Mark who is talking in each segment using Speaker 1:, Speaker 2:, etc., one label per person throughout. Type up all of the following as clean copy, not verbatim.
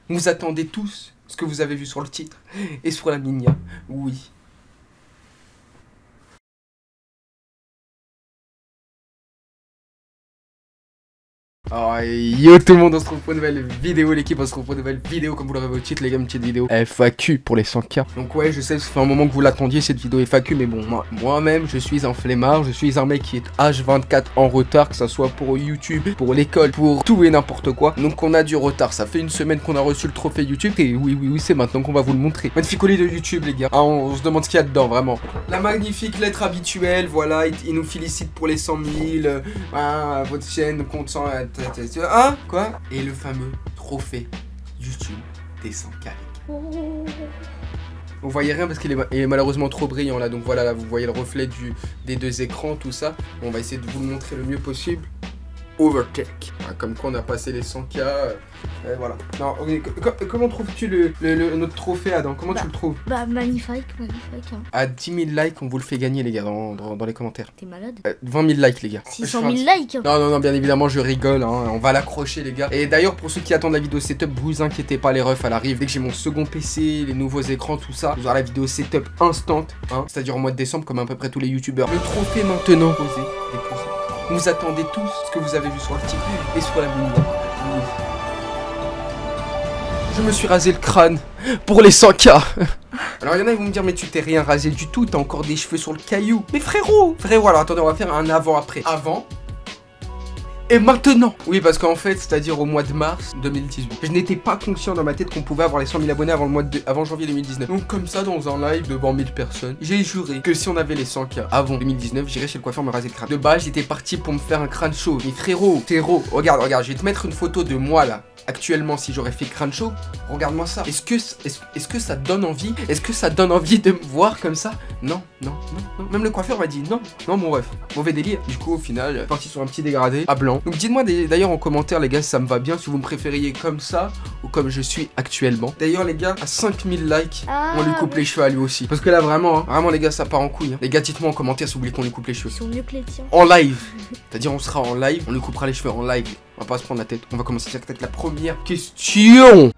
Speaker 1: Vous attendez tous ce que vous avez vu sur le titre et sur la miniature. Oui. Oh, yo tout le monde, on se retrouve pour une nouvelle vidéo, l'équipe, on se retrouve pour une nouvelle vidéo, comme vous l'aurez vu au titre, les gars, une petite vidéo FAQ pour les 100K. Donc ouais, je sais, ça fait un moment que vous l'attendiez, cette vidéo FAQ, mais bon, moi-même, je suis un flemmard, je suis un mec qui est H24 en retard, que ça soit pour YouTube, pour l'école, pour tout et n'importe quoi. Donc on a du retard, ça fait une semaine qu'on a reçu le trophée YouTube, et oui, c'est maintenant qu'on va vous le montrer. Magnifique colis de YouTube, les gars, ah, on se demande ce qu'il y a dedans, vraiment. La magnifique lettre habituelle, voilà, il nous félicite pour les 100 000, votre chaîne compte 100... Hein? Quoi? Et le fameux trophée YouTube des 100K. Vous voyez rien parce qu'il est malheureusement trop brillant là. Donc voilà, là vous voyez le reflet des deux écrans, tout ça. On va essayer de vous le montrer le mieux possible. Overtake. Comme quoi on a passé les 100K. Voilà. Non, okay. Comment trouves-tu notre trophée, Adam? Comment tu le trouves?
Speaker 2: Bah magnifique hein.
Speaker 1: À 10 000 likes, on vous le fait gagner les gars dans les commentaires.
Speaker 2: T'es malade?
Speaker 1: 20 000 likes les gars.
Speaker 2: 600 000 likes.
Speaker 1: Non, bien évidemment je rigole, hein. On va l'accrocher les gars. Et d'ailleurs pour ceux qui attendent la vidéo setup, vous inquiétez pas les refs, elle arrive. Dès que j'ai mon second PC, les nouveaux écrans, tout ça, vous aurez la vidéo setup instant, hein. C'est-à-dire au mois de décembre comme à peu près tous les youtubeurs. Le trophée maintenant posé et posé. Vous attendez tous ce que vous avez vu sur le titre et sur la vidéo. Je me suis rasé le crâne pour les 100K. Alors il y en a qui vont me dire mais tu t'es rien rasé du tout, t'as encore des cheveux sur le caillou. Mais frérot, alors attendez, on va faire un avant-après. Avant et maintenant. Oui parce qu'en fait, c'est-à-dire au mois de mars 2018, je n'étais pas conscient dans ma tête qu'on pouvait avoir les 100 000 abonnés avant janvier 2019. Donc comme ça, dans un live devant 1000 personnes, j'ai juré que si on avait les 100K avant 2019, j'irais chez le coiffeur me raser le crâne. De base, j'étais parti pour me faire un crâne chaud. Mais frérot, regarde, je vais te mettre une photo de moi là. Actuellement, si j'aurais fait crâne chaud, regarde-moi ça. Est-ce que ça te donne envie? Est-ce que ça te donne envie de me voir comme ça? Non. Même le coiffeur m'a dit non, mon ref. Mauvais délire. Du coup, au final, parti sur un petit dégradé à blanc. Donc dites-moi d'ailleurs en commentaire, les gars, si ça me va bien, si vous me préfériez comme ça ou comme je suis actuellement. D'ailleurs, les gars, à 5000 likes, on lui coupe les cheveux à lui aussi. Parce que là, vraiment, les gars, ça part en couille. Les gars, dites-moi en commentaire si vous voulez qu'on lui coupe les cheveux.
Speaker 2: Ils sont mieux que les tiens.
Speaker 1: En live. C'est-à-dire, on sera en live, on lui coupera les cheveux en live. On va pas se prendre la tête. On va commencer avec la première question.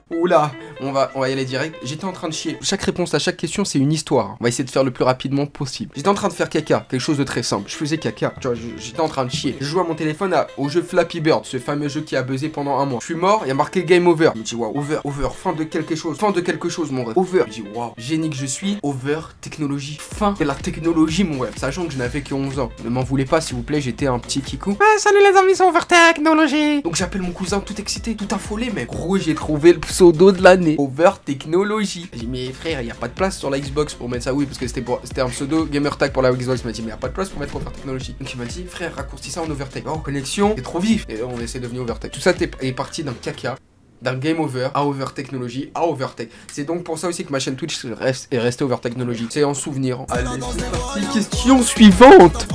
Speaker 1: Oula, on va y aller direct. J'étais en train de chier. Chaque réponse à chaque question, c'est une histoire. On va essayer de faire le plus rapidement possible. J'étais en train de faire caca, quelque chose de très simple. Je faisais caca. Tu vois, j'étais en train de chier. Je jouais à mon téléphone au jeu Flappy Bird, ce fameux jeu qui a buzzé pendant un mois. Je suis mort, il y a marqué Game Over. Je me dis waouh, over, fin de quelque chose, mon rêve. Over. Je dis waouh, génie que je suis. Over, technologie, fin de la technologie, mon rêve. Sachant que je n'avais que 11 ans. Ne m'en voulez pas, s'il vous plaît, j'étais un petit kikou. Ouais, salut les amis, c'est Over Technologie. Donc j'appelle mon cousin tout excité, tout affolé, mais gros, j'ai trouvé le pseudo de l'année. Over Technologie. J'ai dit mais frère, il y a pas de place sur la Xbox pour mettre ça. Oui, parce que c'était un pseudo gamer tag pour la Xbox. Il m'a dit mais il y a pas de place pour mettre Over Technologie. Donc il m'a dit frère, raccourcis ça en Overtake. En connexion, c'est trop vif. Et là, on essaie de devenir Overtake. Tout ça est parti d'un caca, d'un Game Over à Over Technologie à Overtake. C'est donc pour ça aussi que ma chaîne Twitch est restée Over Technologie. C'est en souvenir. Allez, c'est parti. Question suivante.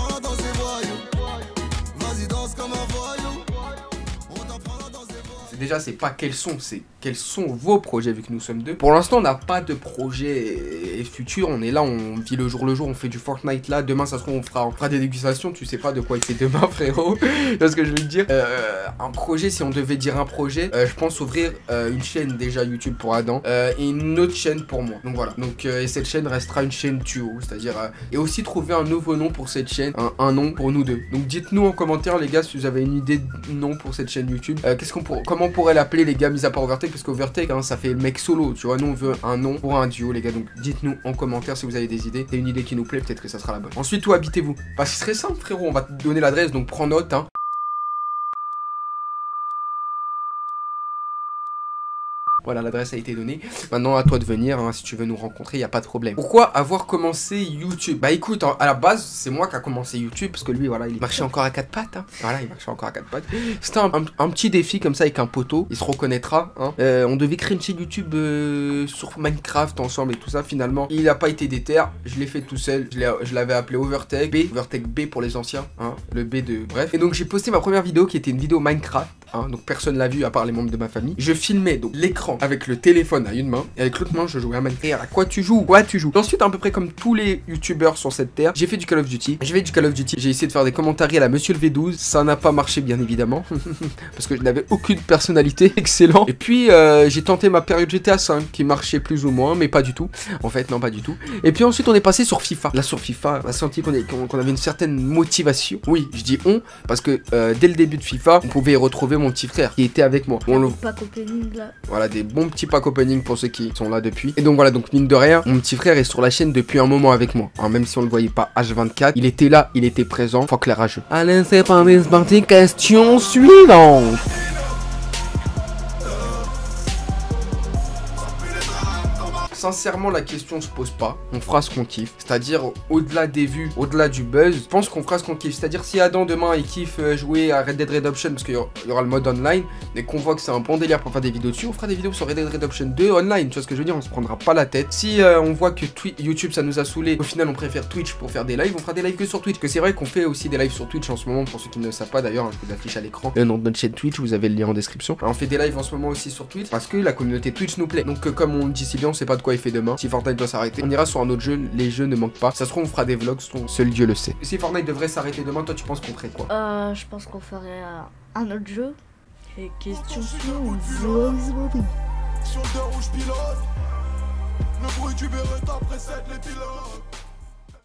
Speaker 1: Déjà, c'est pas quels sont vos projets vu que nous sommes deux. Pour l'instant, on n'a pas de projet futur. On est là, on vit le jour, on fait du Fortnite là. Demain, ça se trouve, on fera des dégustations. Tu sais pas de quoi c'est demain, frérot. C'est ce que je veux te dire. Un projet, si on devait dire un projet, je pense ouvrir une chaîne déjà YouTube pour Adam et une autre chaîne pour moi. Donc voilà. Donc et cette chaîne restera une chaîne duo, c'est-à-dire et aussi trouver un nouveau nom pour cette chaîne, un nom pour nous deux. Donc dites-nous en commentaire les gars si vous avez une idée de nom pour cette chaîne YouTube. Comment on pourrait l'appeler les gars, mis à part Overtake, parce qu'Overtake ça fait mec solo, tu vois. Nous on veut un nom pour un duo les gars, donc dites-nous en commentaire si vous avez des idées. C'est une idée qui nous plaît, peut-être que ça sera la bonne. Ensuite, où habitez-vous? Parce que c'est très simple frérot, on va te donner l'adresse, donc prends note hein. Voilà, l'adresse a été donnée. Maintenant, à toi de venir, hein, si tu veux nous rencontrer, il n'y a pas de problème. Pourquoi avoir commencé YouTube? Bah écoute, à la base, c'est moi qui a commencé YouTube, parce que lui, voilà, il marchait encore à quatre pattes. Hein. Voilà, il marchait encore à quatre pattes. C'était un petit défi comme ça avec un poteau, il se reconnaîtra. Hein. On devait créer une chaîne YouTube sur Minecraft ensemble et tout ça. Finalement, il n'a pas été déter. Je l'ai fait tout seul. Je l'avais appelé Overtake B. Overtake B pour les anciens. Hein, le B de... Bref. Et donc, j'ai posté ma première vidéo qui était une vidéo Minecraft. Hein, donc personne l'a vu à part les membres de ma famille. Je filmais donc l'écran temps avec le téléphone à une main et avec l'autre main je jouais à Minecraft. À quoi tu joues? Quoi tu joues? Ensuite, à peu près comme tous les youtubeurs sur cette terre, j'ai fait du Call of Duty. J'ai essayé de faire des commentaires à la Monsieur le V12. Ça n'a pas marché bien évidemment parce que je n'avais aucune personnalité. Excellent. Et puis j'ai tenté ma période GTA 5 qui marchait plus ou moins, mais pas du tout. En fait, non, pas du tout. Et puis ensuite, on est passé sur FIFA. Là, sur FIFA, on a senti qu'on avait une certaine motivation. Oui, je dis on parce que dès le début de FIFA, on pouvait y retrouver mon petit frère qui était avec moi.
Speaker 2: Pack opening là.
Speaker 1: Voilà, des bons petits pack opening pour ceux qui sont là depuis. Et donc voilà, donc mine de rien, mon petit frère est sur la chaîne depuis un moment avec moi. Alors, même si on le voyait pas H24, il était là, il était présent. Fuck les rageux. Allez, c'est parti, question suivante. Sincèrement, la question se pose pas. On fera ce qu'on kiffe. C'est-à-dire, au-delà des vues, au-delà du buzz, je pense qu'on fera ce qu'on kiffe. C'est-à-dire, si Adam demain il kiffe jouer à Red Dead Redemption parce qu'il y aura le mode online et qu'on voit que c'est un bon délire pour faire des vidéos dessus, on fera des vidéos sur Red Dead Redemption 2 online. Tu vois ce que je veux dire? On se prendra pas la tête. Si on voit que YouTube ça nous a saoulé, au final on préfère Twitch pour faire des lives, on fera des lives que sur Twitch. Que c'est vrai qu'on fait aussi des lives sur Twitch en ce moment. Pour ceux qui ne le savent pas d'ailleurs, je vous affiche à l'écran le nom de notre chaîne Twitch. Vous avez le lien en description. Alors, on fait des lives en ce moment aussi sur Twitch parce que la communauté Twitch nous plaît. Donc comme on le dit si bien, on sait pas de quoi il fait demain. Si Fortnite doit s'arrêter, on ira sur un autre jeu, les jeux ne manquent pas. Ça se trouve on fera des vlogs, seul Dieu le sait. Si Fortnite devrait s'arrêter demain, toi tu penses qu'on ferait quoi?
Speaker 2: Je pense qu'on ferait un autre jeu. Et question suivante.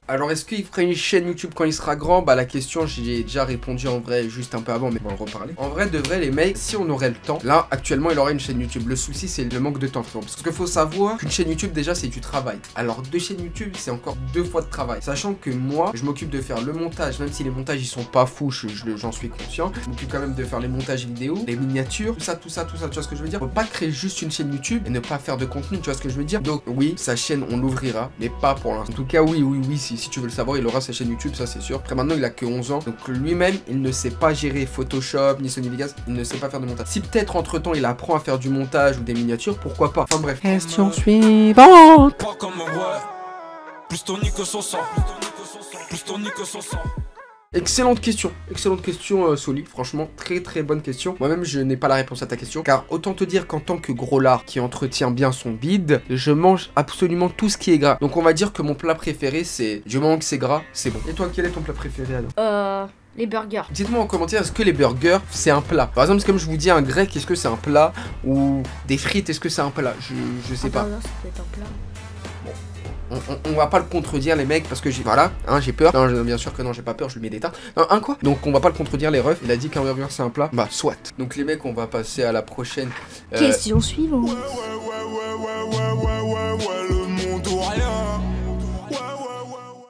Speaker 1: Alors est-ce qu'il ferait une chaîne YouTube quand il sera grand? Bah la question j'ai déjà répondu en vrai juste un peu avant, mais on va en reparler. En vrai de vrai les mecs, si on aurait le temps, là actuellement il aurait une chaîne YouTube. Le souci c'est le manque de temps, parce qu'il faut savoir qu'une chaîne YouTube déjà c'est du travail. Alors deux chaînes YouTube c'est encore 2 fois de travail. Sachant que moi je m'occupe de faire le montage, même si les montages ils sont pas fous, j'en suis conscient. Je m'occupe quand même de faire les montages vidéo, les miniatures, tout ça, tu vois ce que je veux dire? On peut pas créer juste une chaîne YouTube et ne pas faire de contenu, tu vois ce que je veux dire? Donc oui, sa chaîne on l'ouvrira, mais pas pour l'instant. En tout cas oui, si tu veux le savoir, il aura sa chaîne YouTube, ça c'est sûr. Après maintenant il a que 11 ans, donc lui-même il ne sait pas gérer Photoshop ni Sony Vegas, il ne sait pas faire de montage. Si peut-être entre temps il apprend à faire du montage ou des miniatures, pourquoi pas? Enfin bref. Question suivante.
Speaker 3: Pas comme un ouais. Plus ton nid que son sang. Plus ton nid que son sang.
Speaker 1: Excellente question, Soli, franchement, très bonne question. Moi-même, je n'ai pas la réponse à ta question, car autant te dire qu'en tant que gros lard qui entretient bien son bide, je mange absolument tout ce qui est gras. Donc on va dire que mon plat préféré, c'est du moment que c'est gras, c'est bon. Et toi, quel est ton plat préféré alors?
Speaker 2: Les burgers.
Speaker 1: Dites-moi en commentaire, est-ce que les burgers, c'est un plat? Par exemple, comme je vous dis, un grec, est-ce que c'est un plat? Ou des frites, est-ce que c'est un plat? Je sais pas.
Speaker 2: Burger, ça peut être un plat.
Speaker 1: On va pas le contredire les mecs parce que j'ai voilà, hein, j'ai peur. Non, bien sûr que non, j'ai pas peur, je lui mets des tartes. Non, quoi? Donc on va pas le contredire les refs. Il a dit qu'un burger c'est un plat. Bah soit. Donc les mecs, on va passer à la prochaine.
Speaker 2: Question suivante.
Speaker 3: Le monde ou rien.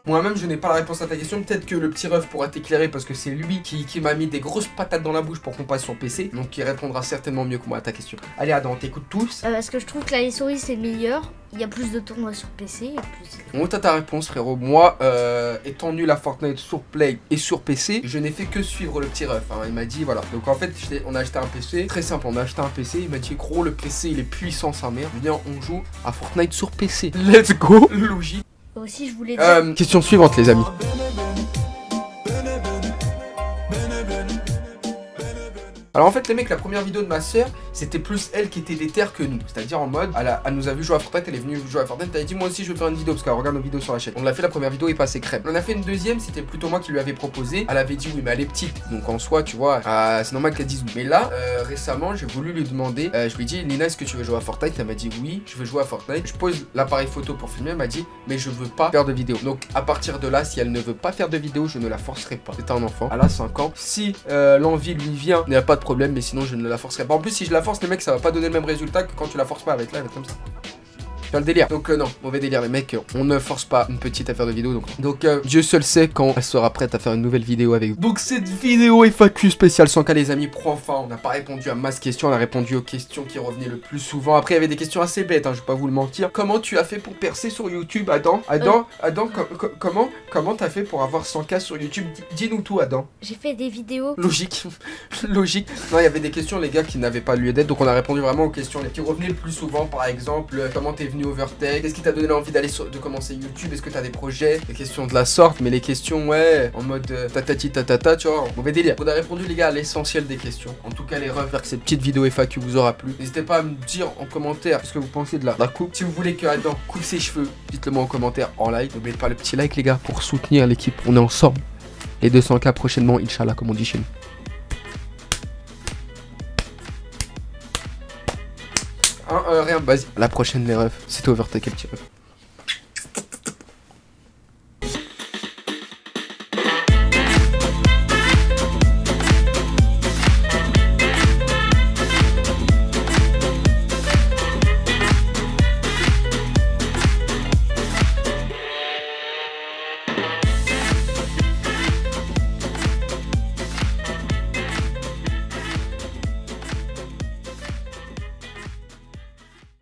Speaker 1: Moi-même, je n'ai pas la réponse à ta question. Peut-être que le petit ref pourra t'éclairer parce que c'est lui qui m'a mis des grosses patates dans la bouche pour qu'on passe sur PC. Donc il répondra certainement mieux que moi à ta question. Allez Adam, on t'écoute tous.
Speaker 2: Parce que je trouve que la souris c'est meilleur. Il y a plus de tournois sur PC et plus...
Speaker 1: Bon, t'as ta réponse frérot. Moi, étant nul à Fortnite sur Play et sur PC, je n'ai fait que suivre le petit ref, hein. Il m'a dit voilà. Donc en fait, on a acheté un PC. Très simple, on a acheté un PC. Il m'a dit gros, le PC il est puissant sa mère. Viens, on joue à Fortnite sur PC. Let's go. Logique.
Speaker 2: Aussi, je voulais dire...
Speaker 1: Question suivante les amis. Alors en fait les mecs, la première vidéo de ma soeur, c'était plus elle qui était déter que nous. C'est-à-dire en mode, elle nous a vu jouer à Fortnite, elle est venue jouer à Fortnite, elle a dit moi aussi je veux faire une vidéo parce qu'elle regarde nos vidéos sur la chaîne. On l'a fait la première vidéo et passé crème. On a fait une deuxième, c'était plutôt moi qui lui avais proposé. Elle avait dit oui mais elle est petite, donc en soi tu vois, c'est normal qu'elle dise oui. Mais là, récemment j'ai voulu lui demander, je lui ai dit Lina est-ce que tu veux jouer à Fortnite? Elle m'a dit oui, je veux jouer à Fortnite. Je pose l'appareil photo pour filmer, elle m'a dit mais je veux pas faire de vidéo. Donc à partir de là, si elle ne veut pas faire de vidéo, je ne la forcerai pas. C'est un enfant, elle a 5 ans. Si l'envie lui vient, il n'y a pas de problème, mais sinon je ne la forcerai pas. En plus si je la force les mecs ça va pas donner le même résultat que quand tu la forces pas avec là, elle va être comme ça. Tu vois le délire. Donc non, mauvais délire les mecs, on ne force pas une petite affaire de vidéo. Donc Dieu seul sait quand elle sera prête à faire une nouvelle vidéo avec vous. Donc cette vidéo FAQ spéciale 100K les amis, prend fin. On n'a pas répondu à masse questions, on a répondu aux questions qui revenaient le plus souvent. Après il y avait des questions assez bêtes, hein, je vais pas vous le mentir. Comment tu as fait pour percer sur YouTube Adam? Comment t'as fait pour avoir 100K sur YouTube? Dis-nous tout Adam.
Speaker 2: J'ai fait des vidéos.
Speaker 1: Logique. Logique. Non, il y avait des questions les gars qui n'avaient pas lieu d'être. Donc on a répondu vraiment aux questions qui revenaient le plus souvent. Par exemple, comment t'es venu devenu Overtake? Qu'est-ce qui t'a donné l'envie de commencer YouTube? Est-ce que t'as des projets? Des questions de la sorte, mais les questions, ouais, en mode tatati tatata, tu vois, mauvais délire. On a répondu, les gars, à l'essentiel des questions. En tout cas, les refs, vers que cette petite vidéo FAQ vous aura plu. N'hésitez pas à me dire en commentaire ce que vous pensez de la coupe. Si vous voulez que Adam coupe ses cheveux, dites-le moi en commentaire en live. N'oubliez pas le petit like, les gars, pour soutenir l'équipe. On est ensemble. Les 200K prochainement, Inch'Allah, comme on dit chez nous. Rien, vas-y. La prochaine, les refs. C'était Overtake, petit ref.